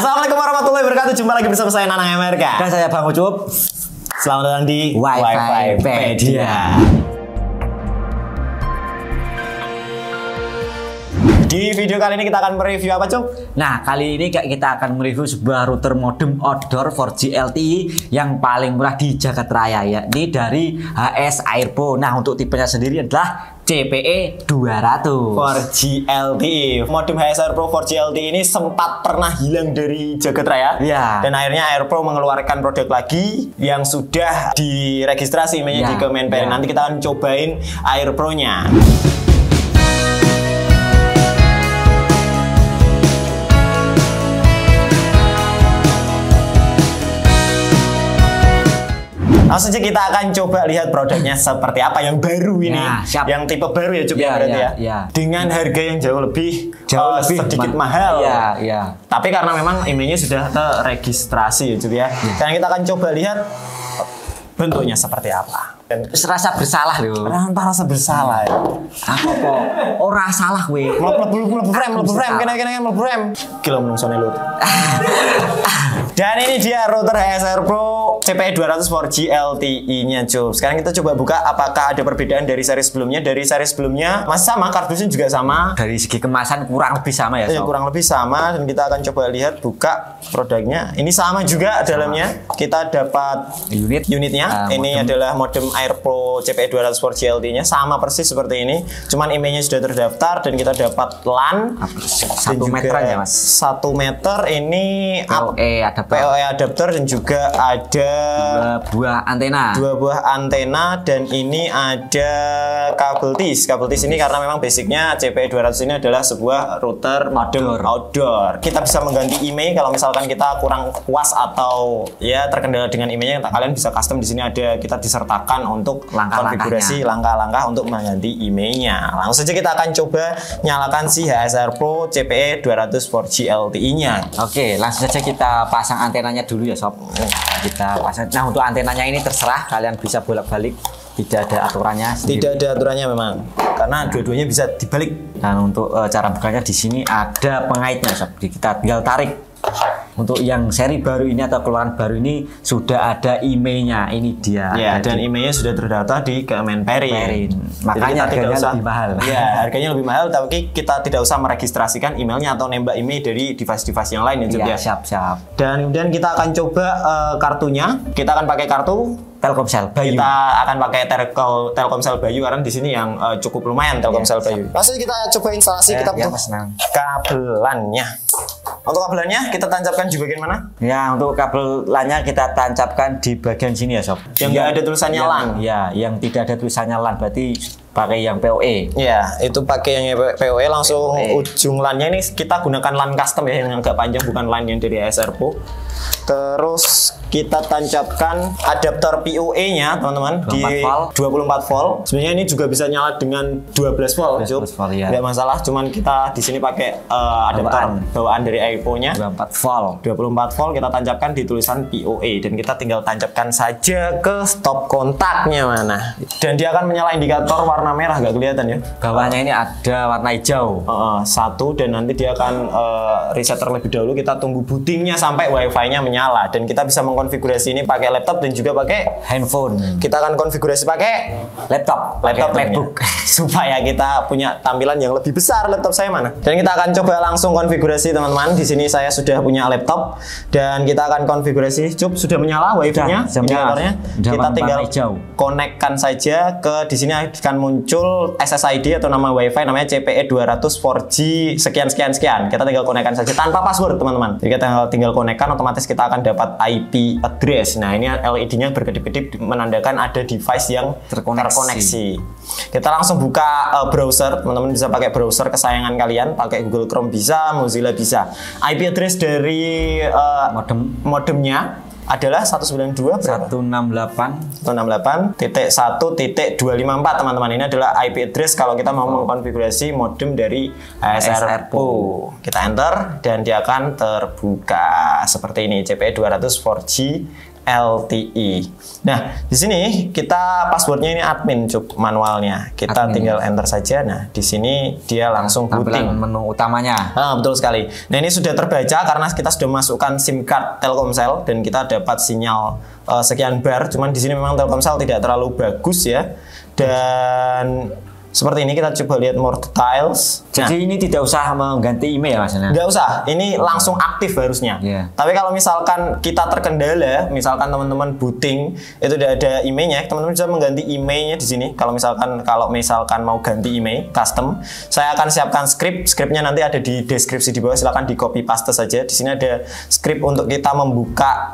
Assalamualaikum warahmatullahi wabarakatuh. Jumpa lagi bersama saya Nanang Amerika. Dan saya Bang Ucup. Selamat datang di Wifi-pedia. Di video kali ini kita akan mereview apa, Cuk? Nah, kali ini kita akan mereview sebuah router modem outdoor 4G LTE yang paling murah di Jagat Raya, yakni dari HS Airpo. Nah, untuk tipenya sendiri adalah CPE 200 4G LTE. Modem HS Airpro 4G LTE ini sempat pernah hilang dari Jagat Raya. Ya. Dan akhirnya Airpro mengeluarkan produk lagi yang sudah diregistrasi emailnya di Kemenperin. Nanti kita akan cobain Airpro-nya. Langsung saja kita akan coba lihat produknya seperti apa yang baru ini. Nah, yang tipe baru ya, Cuk, berarti ya. Dengan harga yang jauh lebih sedikit mahal. Iya. Tapi karena memang emailnya sudah teregistrasi ya, Cuk ya. Sekarang kita akan coba lihat bentuknya seperti apa. Dan rasa bersalah loh. Rasa bersalah ya. Aku kok ora salah kowe. Mlebu frame, kena frame. Kilo menungsone lu. Dan ini dia router HS Airpro CPE 200 4G LTE-nya, Cuk. Sekarang kita coba buka apakah ada perbedaan dari seri sebelumnya. Dari seri sebelumnya masih sama, kardusnya juga sama. Dari segi kemasan kurang lebih sama ya, Sob? Kurang lebih sama, dan kita akan coba lihat buka produknya. Ini sama juga dalamnya. Kita dapat unitnya. Ini adalah modem Airpro CPE 200 4G LTE-nya, sama persis seperti ini. Cuman emailnya sudah terdaftar dan kita dapat LAN 1 meter ya, Mas. 1 meter ini PoE adapter dan juga ada dua buah antena dan ini ada kabel TIS. Kabel TIS ini karena memang basicnya CPE 200 ini adalah sebuah router modem outdoor. Kita bisa mengganti email kalau misalkan kita kurang puas atau ya terkendala dengan emailnya, kalian bisa custom. Di sini ada kita disertakan untuk konfigurasi langkah-langkah untuk mengganti emailnya. Langsung saja kita akan coba nyalakan si HS Airpro CPE 200 4G LTE-nya. Oke, langsung saja kita pasang antenanya dulu ya, Sob. Kita pasang. Nah, untuk antenanya ini terserah, kalian bisa bolak-balik, tidak ada aturannya sendiri. Tidak ada aturannya memang, karena dua-duanya bisa dibalik. Dan untuk cara bukanya di sini ada pengaitnya, Sob. Kita tinggal tarik. Untuk yang seri baru ini atau keluaran baru ini sudah ada emailnya, ini dia. Ya, dan emailnya sudah terdata di Kemenperin. Makanya harganya lebih mahal. Ya, harganya lebih mahal, tapi kita tidak usah meregistrasikan emailnya atau nembak email dari device-device yang lain ya. Siap. Dan kemudian kita akan coba kartunya. Kita akan pakai kartu Telkomsel Bayu. Kita akan pakai Telkomsel Bayu karena di sini yang cukup lumayan Telkomsel Bayu. Langsung kita coba instalasi. Kita butuh kabelannya. Untuk kabelannya kita tancapkan di bagian mana? Ya, untuk kabel LAN-nya kita tancapkan di bagian sini ya, Sob. Yang nggak ada tulisannya LAN. Ya, yang tidak ada tulisannya LAN berarti pakai yang PoE. Ya, itu pakai yang PoE langsung. Ujung LAN-nya ini kita gunakan LAN custom ya, yang agak panjang, bukan LAN yang dari HS Airpro. Terus kita tancapkan adaptor PoE-nya, teman-teman, di 24 volt. Sebenarnya ini juga bisa nyala dengan 12 volt, ya. Nggak masalah, cuman kita di sini pakai adaptor bawaan dari Airpro-nya 24 volt. Kita tancapkan di tulisan PoE dan kita tinggal tancapkan saja ke stop kontaknya mana. Dan dia akan menyala indikator warna merah, nggak kelihatan ya. Bawahnya ini ada warna hijau. Satu, dan nanti dia akan reset terlebih dahulu. Kita tunggu bootingnya sampai wifi-nya menyala, dan kita bisa mengkonfigurasi ini pakai laptop dan juga pakai handphone. Kita akan konfigurasi pakai laptop MacBook supaya kita punya tampilan yang lebih besar. Laptop saya mana? Dan kita akan coba langsung konfigurasi, teman-teman. Di sini saya sudah punya laptop dan kita akan konfigurasi. Sudah menyala wifi-nya, indikatornya. Kita tinggal konekkan saja ke di sini akan muncul SSID atau nama wifi namanya CPE 200 4G sekian. Kita tinggal konekkan saja tanpa password, teman-teman. Jadi kita tinggal konekkan, otomatis kita akan dapat IP address. Nah, ini LED-nya berkedip-kedip menandakan ada device yang terkoneksi. Kita langsung buka browser, teman-teman bisa pakai browser kesayangan kalian, pakai Google Chrome bisa, Mozilla bisa. IP address dari modemnya adalah 168.1.1.254, teman-teman. Ini adalah IP address kalau kita mau mengkonfigurasi modem dari HS Airpro. Kita enter dan dia akan terbuka seperti ini, CPE 200 4G LTE. Nah, di sini kita passwordnya ini admin cuk, manualnya. Kita admin, tinggal enter saja. Nah, di sini dia langsung booting menu utamanya. Betul sekali. Nah, ini sudah terbaca karena kita sudah masukkan SIM card Telkomsel dan kita dapat sinyal sekian bar. Cuman di sini memang Telkomsel tidak terlalu bagus ya. Dan seperti ini kita coba lihat more details. Jadi ini tidak usah mengganti email maksudnya? Nggak usah, ini langsung aktif harusnya. Tapi kalau misalkan kita terkendala, misalkan teman-teman booting itu udah ada emailnya, teman-teman bisa mengganti emailnya di sini. Kalau misalkan mau ganti email custom, saya akan siapkan skripnya nanti ada di deskripsi di bawah. Silahkan di copy paste saja. Di sini ada skrip untuk kita membuka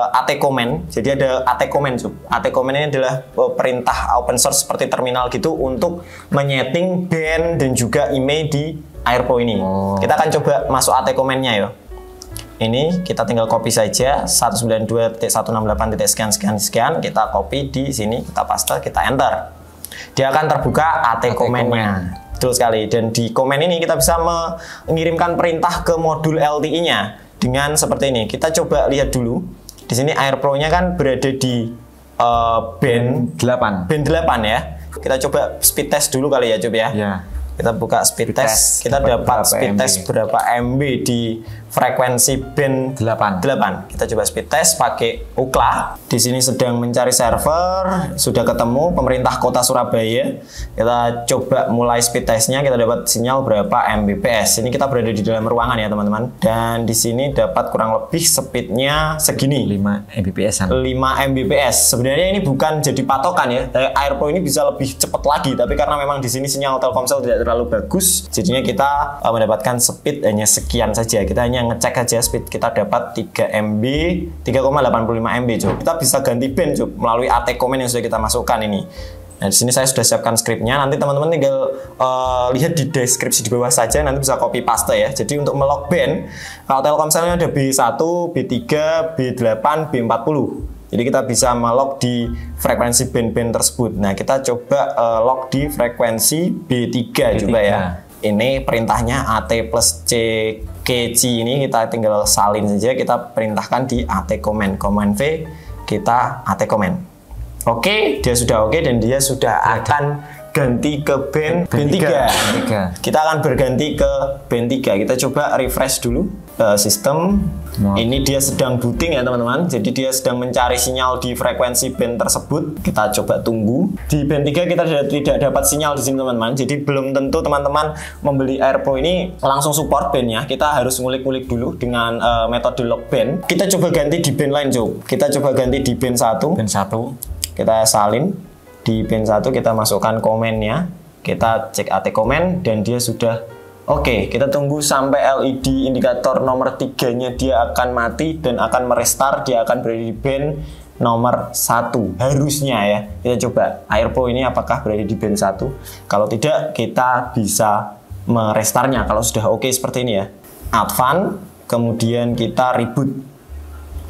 AT comment. Jadi ada AT comment. AT comment ini adalah perintah open source seperti terminal gitu untuk menyeting band dan juga email di Airpo ini. Kita akan coba masuk AT comment-nya ya. Ini kita tinggal copy saja 192.168.sekian. Kita copy di sini, kita paste, kita enter. Dia akan terbuka AT comment-nya. Betul sekali. Dan di komen ini kita bisa mengirimkan perintah ke modul LTE-nya dengan seperti ini. Kita coba lihat dulu. Di sini Airpro-nya kan berada di band 8. Band 8 ya. Kita coba speed test dulu kali ya, coba ya. Kita buka speed test. Kita dapat speed test berapa MB di frekuensi band 8. Kita coba speed test pakai Ookla. Di sini sedang mencari server, sudah ketemu pemerintah Kota Surabaya. Kita coba mulai speed testnya, kita dapat sinyal berapa Mbps. Ini kita berada di dalam ruangan ya teman-teman. Dan di sini dapat kurang lebih speednya segini. 5 Mbps. 5 Mbps. Sebenarnya ini bukan jadi patokan ya. Airpro ini bisa lebih cepat lagi, tapi karena memang di sini sinyal Telkomsel tidak terlalu bagus, jadinya kita mendapatkan speed hanya sekian saja. Kita hanya ngecek aja speed, kita dapat 3 MB, 3,85 MB cuk. Kita bisa ganti band cuk melalui AT comment yang sudah kita masukkan ini. Nah, di sini saya sudah siapkan skripnya. Nanti teman-teman tinggal lihat di deskripsi di bawah saja, nanti bisa copy paste ya. Jadi untuk melock band, kalau Telkomselnya ada B1, B3, B8, B40. Jadi kita bisa melock di frekuensi band-band tersebut. Nah, kita coba lock di frekuensi B3 coba ya. Ini perintahnya AT plus CKC ini kita tinggal salin saja. Kita perintahkan di AT comment. Command V, kita AT comment. Oke, dia sudah oke dan dia sudah akan ganti ke band 3. Kita akan berganti ke band 3. Kita coba refresh dulu sistem. Ini dia sedang booting ya teman-teman. Jadi dia sedang mencari sinyal di frekuensi band tersebut. Kita coba tunggu. Di band 3 kita tidak dapat sinyal di sini teman-teman. Jadi belum tentu teman-teman membeli Airpro ini langsung support bandnya. Kita harus ngulik-ngulik dulu dengan metode lock band. Kita coba ganti di band lain coba. Kita coba ganti di band 1. Kita salin. Di band 1 kita masukkan komennya. Kita cek AT comment dan dia sudah oke. Kita tunggu sampai LED indikator nomor 3-nya dia akan mati dan akan merestart. Dia akan berada di band nomor 1 harusnya ya. Kita coba Airpro ini apakah berada di band 1. Kalau tidak, kita bisa merestartnya. Kalau sudah oke seperti ini ya, advance, kemudian kita reboot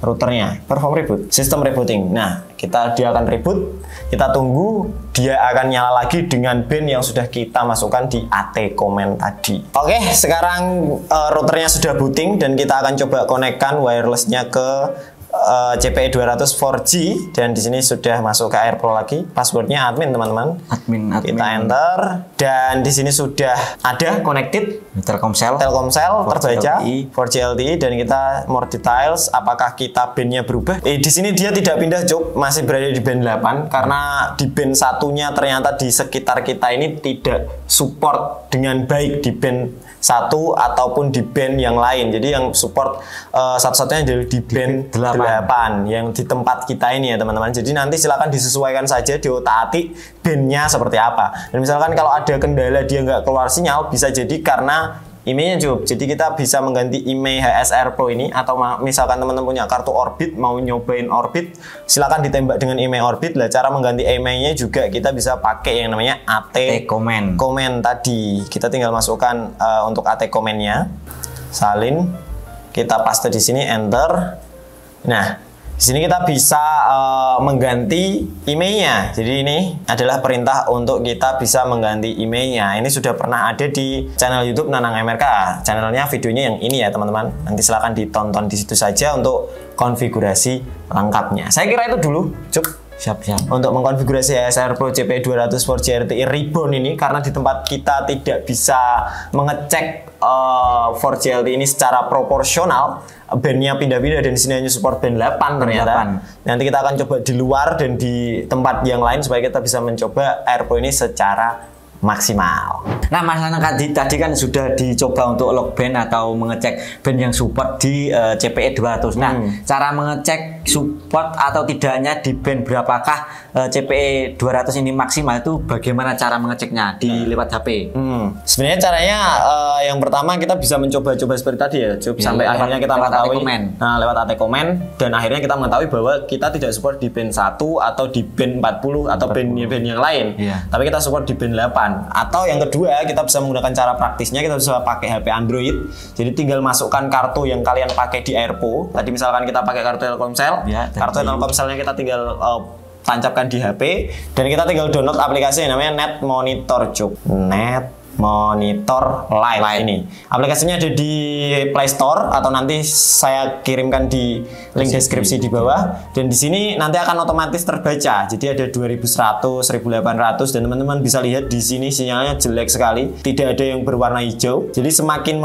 routernya, perform reboot, sistem rebooting. Nah, dia akan reboot, kita tunggu, dia akan nyala lagi dengan band yang sudah kita masukkan di AT comment tadi. Oke, sekarang routernya sudah booting dan kita akan coba konekkan wirelessnya ke CPE 200 4G dan di sini sudah masuk ke Airpro lagi. Passwordnya admin teman-teman. Admin. Kita enter dan di sini sudah ada connected Telkomsel terbaca 4G LTE dan kita more details. Apakah kita bandnya berubah? Di sini dia tidak pindah cuk, masih berada di band 8 karena di band satunya ternyata di sekitar kita ini tidak support dengan baik di band 1 ataupun di band yang lain. Jadi yang support satu-satunya adalah di band 8 yang di tempat kita ini ya teman-teman. Jadi nanti silakan disesuaikan saja, diotak-atik bandnya seperti apa. Dan misalkan kalau ada kendala dia nggak keluar sinyal, bisa jadi karena emailnya cukup. Jadi kita bisa mengganti email HS Airpro ini, atau misalkan teman-teman punya kartu Orbit mau nyobain Orbit, silakan ditembak dengan email Orbit. Lah cara mengganti emailnya juga kita bisa pakai yang namanya AT comment tadi. Kita tinggal masukkan untuk AT comment-nya, salin, kita paste di sini, enter. Nah, Di sini kita bisa mengganti emailnya. Jadi ini adalah perintah untuk kita bisa mengganti emailnya. Ini sudah pernah ada di channel YouTube Nanang MRK. Channelnya videonya yang ini ya teman-teman. Nanti silahkan ditonton di situ saja untuk konfigurasi lengkapnya. Saya kira itu dulu, Cuk. Siap. Untuk mengkonfigurasi ASR Pro CP200 4G RTI Reborn ini, karena di tempat kita tidak bisa mengecek 4G LTE ini secara proporsional, bandnya pindah-pindah dan di sini hanya support band 8 ternyata. Nanti kita akan coba di luar dan di tempat yang lain supaya kita bisa mencoba AIR Pro ini secara maksimal. Nah, Mas Nanang tadi kan sudah dicoba untuk lock band atau mengecek band yang support di CPE 200. Nah, cara mengecek support atau tidaknya di band berapakah CPE 200 ini maksimal itu bagaimana cara mengeceknya di lewat HP? Sebenarnya caranya yang pertama kita bisa mencoba-coba seperti tadi ya, sampai akhirnya kita mengetahui lewat AT Comment dan akhirnya kita mengetahui bahwa kita tidak support di band 1 atau di band 40 atau band yang lain. Tapi kita support di band 8. Atau yang kedua, kita bisa menggunakan cara praktisnya, kita bisa pakai HP Android. Jadi tinggal masukkan kartu yang kalian pakai di AIR Pro. Tadi misalkan kita pakai kartu Telkomsel, kartu Telkomselnya kita tinggal tancapkan di HP dan kita tinggal download aplikasi yang namanya Net Monitor, Cuk. Net Monitor Lite ini. Aplikasinya ada di Play Store atau nanti saya kirimkan di link deskripsi di bawah. Dan di sini nanti akan otomatis terbaca. Jadi ada 2100, 1800 dan teman-teman bisa lihat di sini sinyalnya jelek sekali. Tidak ada yang berwarna hijau. Jadi semakin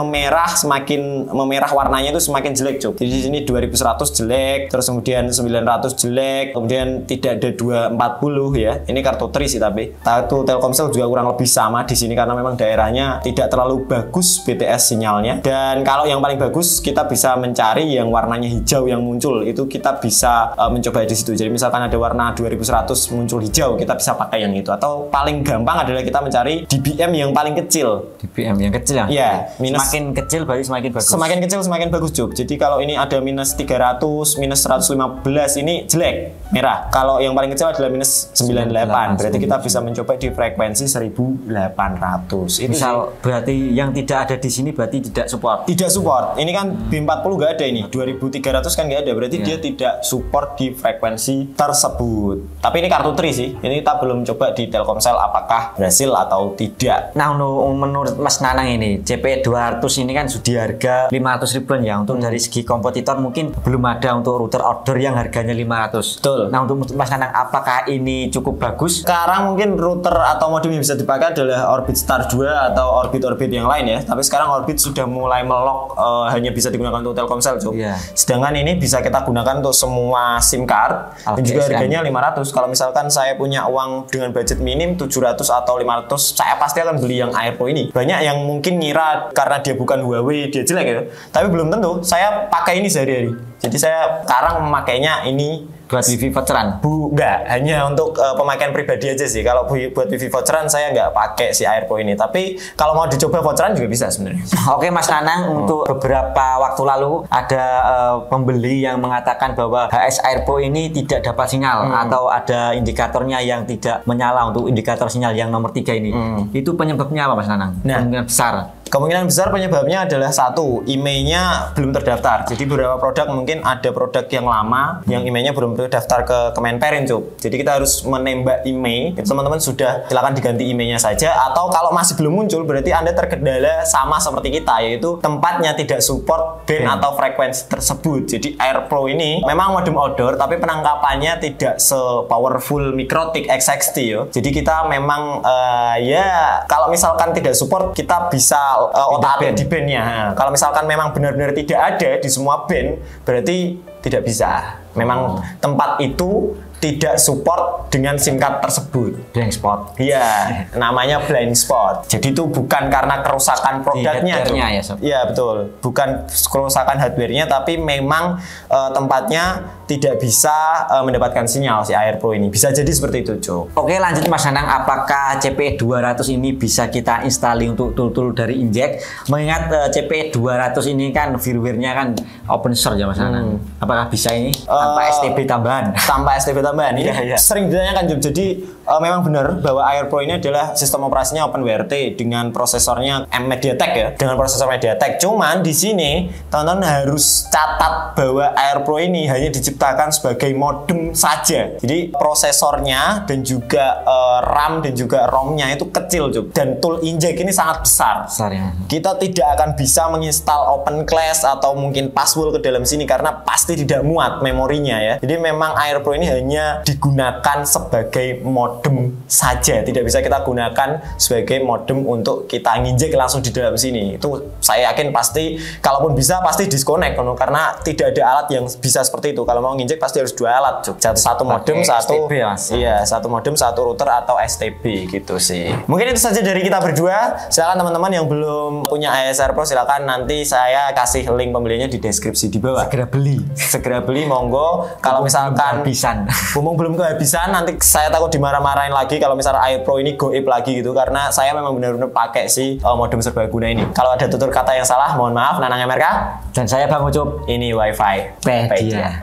memerah warnanya itu semakin jelek, Cuk. Jadi di sini 2100 jelek, terus kemudian 900 jelek, kemudian tidak ada 240 ya. Ini kartu tri sih tapi. Kartu Telkomsel juga kurang lebih sama di sini karena memang daerahnya tidak terlalu bagus BTS sinyalnya. Dan kalau yang paling bagus kita bisa mencari yang warnanya hijau yang muncul, itu kita bisa mencoba di situ. Jadi misalkan ada warna 2100 muncul hijau, kita bisa pakai yang itu. Atau paling gampang adalah kita mencari DBM yang paling kecil. DBM yang kecil ya? Iya, semakin kecil berarti semakin bagus. Semakin kecil semakin bagus, Cuk. Jadi kalau ini ada minus 300, minus 115 ini jelek, merah. Kalau yang paling kecil adalah minus 98. Berarti kita bisa mencoba di frekuensi 1800. Itu misal berarti yang tidak ada di sini berarti tidak support. Tidak support. Ini kan B40 nggak ada ini. 2300 kan nggak ada. Berarti dia tidak support di frekuensi tersebut. Tapi ini kartu tri sih. Ini kita belum coba di Telkomsel apakah berhasil atau tidak. Nah, menurut Mas Nanang ini CPE 200 ini kan sudah harga 500 ribuan ya. Untuk dari segi kompetitor mungkin belum ada untuk router outdoor yang harganya 500. Betul. Nah, untuk Mas Nanang apakah ini cukup bagus? Sekarang mungkin router atau modem yang bisa dipakai adalah Orbit Star 2 atau orbit-orbit yang lain ya. Tapi sekarang Orbit sudah mulai melok hanya bisa digunakan untuk Telkomsel, Cuk. Sedangkan ini bisa kita gunakan untuk semua SIM card dan juga harganya 500. Kalau misalkan saya punya uang dengan budget minim 700 atau 500, saya pasti akan beli yang AIR Pro ini. Banyak yang mungkin ngira karena dia bukan Huawei dia jelek ya. Tapi belum tentu. Saya pakai ini sehari-hari. Jadi saya sekarang memakainya ini buat wifi voucheran? Enggak, hanya untuk pemakaian pribadi aja sih. Kalau buat wifi voucheran saya nggak pakai si AIR Pro ini. Tapi kalau mau dicoba voucheran juga bisa sebenarnya. Oke Mas Nanang, untuk beberapa waktu lalu ada pembeli yang mengatakan bahwa HS AIR Pro ini tidak dapat sinyal atau ada indikatornya yang tidak menyala untuk indikator sinyal yang nomor 3 ini. Itu penyebabnya apa Mas Nanang? Nah, kemungkinan besar. Kemungkinan besar penyebabnya adalah satu, emailnya belum terdaftar. Jadi beberapa produk mungkin ada produk yang lama yang emailnya belum terdaftar ke Kemenperin, Cuk. Jadi kita harus menembak email. Teman-teman sudah silakan diganti emailnya saja. Atau kalau masih belum muncul berarti Anda terkendala sama seperti kita, yaitu tempatnya tidak support band atau frekuensi tersebut. Jadi AIR Pro ini memang modem outdoor tapi penangkapannya tidak se-powerful Mikrotik X60 yo. Jadi kita memang ya kalau misalkan tidak support kita bisa otak-atik di bandnya. Kalau misalkan memang benar-benar tidak ada di semua band, berarti tidak bisa. Memang tempat itu tidak support dengan SIM card tersebut. Blank spot. Iya, namanya blind spot. Jadi itu bukan karena kerusakan produknya. Ya, Sob? Iya, betul. Bukan kerusakan hardware-nya, tapi memang tempatnya tidak bisa mendapatkan sinyal si AIR Pro ini. Bisa jadi seperti itu, Cuk. Oke, lanjut Mas Nanang. Apakah CPE 200 ini bisa kita install untuk tool-tool dari Injek? Mengingat CPE 200 ini kan firmware-nya kan open source ya Mas Nanang. Apakah bisa ini tanpa STB tambahan? Tanpa STB tambahan ini. Sering ditanyakan Job. Jadi memang benar bahwa Air Pro ini adalah sistem operasinya OpenWRT dengan prosesornya MediaTek ya, dengan prosesor MediaTek. Cuman di sini teman-teman harus catat bahwa Air Pro ini hanya diciptakan sebagai modem saja. Jadi prosesornya dan juga RAM dan juga ROM-nya itu kecil Job. Dan tool inject ini sangat besar. Ya. Kita tidak akan bisa menginstal OpenClass atau mungkin Password ke dalam sini karena pasti tidak muat memorinya ya. Jadi memang Air Pro ini hanya digunakan sebagai modem saja, tidak bisa kita gunakan sebagai modem untuk kita nginjek langsung di dalam sini. Itu saya yakin pasti, kalaupun bisa pasti disconnect karena tidak ada alat yang bisa seperti itu. Kalau mau nginjek pasti harus dua alat, satu modem, satu STB, iya, satu modem, satu router atau STB gitu sih. Mungkin itu saja dari kita berdua. Silakan teman-teman yang belum punya ASR Pro, silakan nanti saya kasih link pembeliannya di deskripsi di bawah. Segera beli monggo. Kalau misalkan belum kehabisan, nanti saya takut dimarah-marahin lagi kalau misalnya Air Pro ini goib lagi gitu, karena saya memang benar-benar pakai si modem serbaguna ini. Kalau ada tutur kata yang salah mohon maaf. Nanang MRK dan saya Bang Ucup, ini WiFi Pedia.